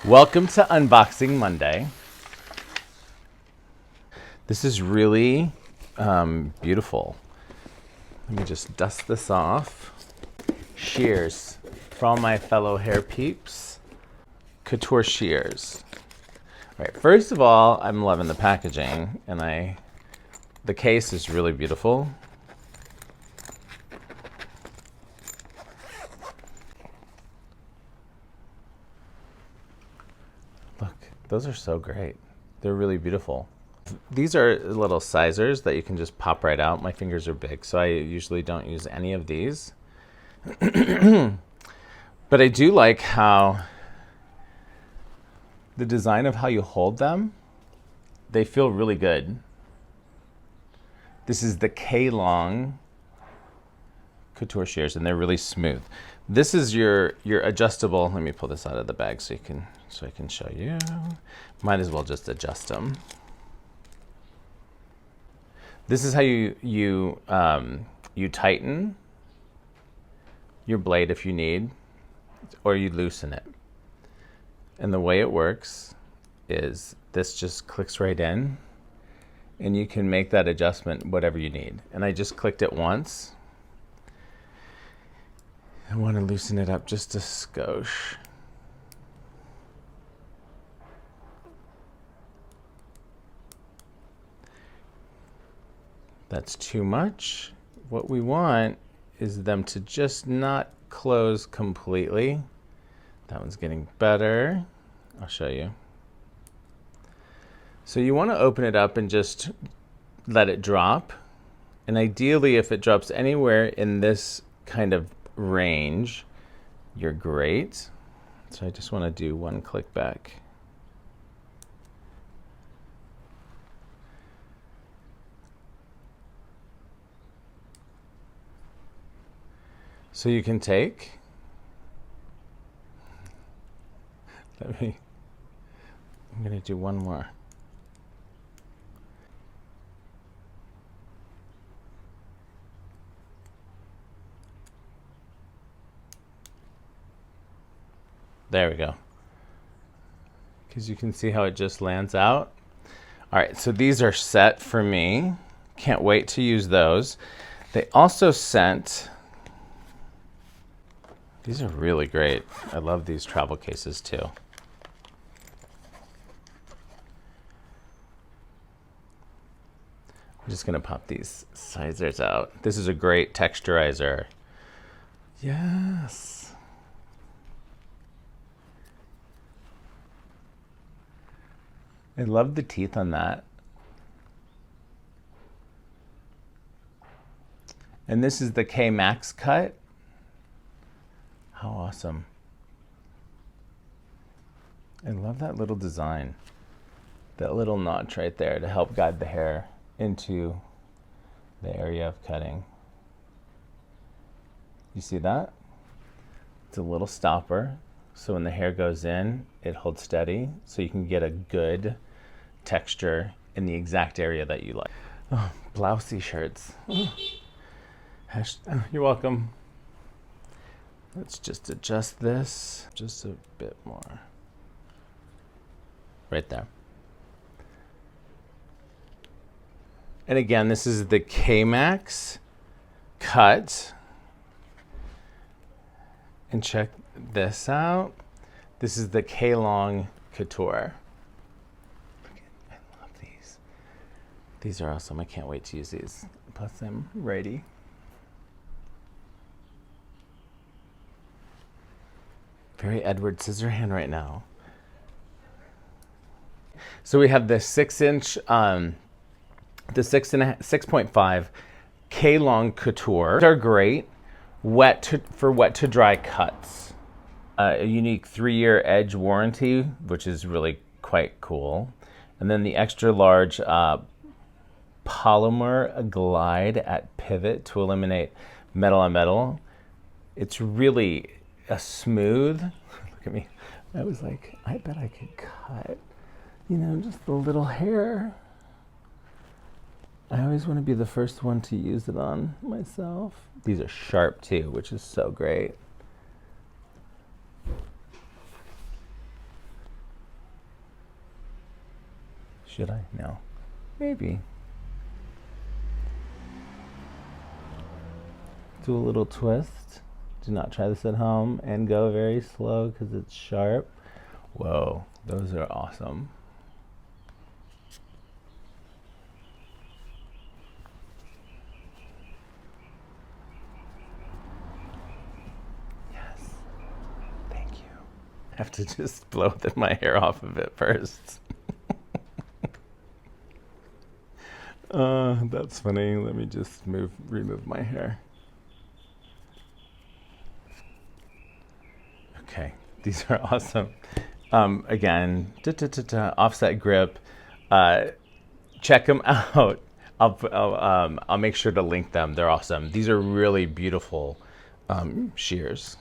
Welcome to Unboxing Monday. This is really beautiful. Let me just dust this off. Shears for all my fellow hair peeps. Couture shears. All right, first of all, I'm loving the packaging, and the case is really beautiful. Look, those are so great. They're really beautiful. These are little sizers that you can just pop right out. My fingers are big, so I usually don't use any of these. But I do like how the design of how you hold them, they feel really good. This is the K-Long Couture shears, and they're really smooth. This is your adjustable. Let me pull this out of the bag so I can show you. Might as well just adjust them. This is how you tighten your blade if you need, or you loosen it. And the way it works is this just clicks right in, and you can make that adjustment whatever you need. And I just clicked it once. I want to loosen it up just a skosh. That's too much. What we want is them to just not close completely. That one's getting better. I'll show you. So you want to open it up and just let it drop. And ideally, if it drops anywhere in this kind of range, you're great. So I just want to do one click back. So you can take, I'm going to do one more. There we go. Because you can see how it just lands out. All right, so these are set for me. Can't wait to use those. They also sent, these are really great. I love these travel cases too. I'm just gonna pop these sizers out. This is a great texturizer. Yes. I love the teeth on that. And this is the K-Max Cut. How awesome. I love that little design. That little notch right there to help guide the hair into the area of cutting. You see that? It's a little stopper. So when the hair goes in, it holds steady so you can get a good texture in the exact area that you like. Oh, blousey shirts. Oh. You're welcome. Let's just adjust this just a bit more. Right there. And again, this is the K-Max Cut. And check this out. This is the K-Long Couture. I love these. These are awesome. I can't wait to use these. Plus I'm ready. Very Edward Scissorhand right now. So we have the 6-inch, the 6.5 K-Long Couture. They're great for wet to dry cuts. A unique 3-year edge warranty, which is really quite cool. And then the extra large polymer glide at pivot to eliminate metal on metal. It's really a smooth, look at me. I was like, I bet I could cut, just a little hair. I always want to be the first one to use it on myself. These are sharp too, which is so great. Should I? No. Maybe. Do a little twist. Do not try this at home, and go very slow because it's sharp. Whoa, those are awesome. Yes. Thank you. I have to just blow my hair off of it first. That's funny. Let me just remove my hair. Okay, these are awesome. Again, offset grip. Check them out. I'll make sure to link them. They're awesome. These are really beautiful shears.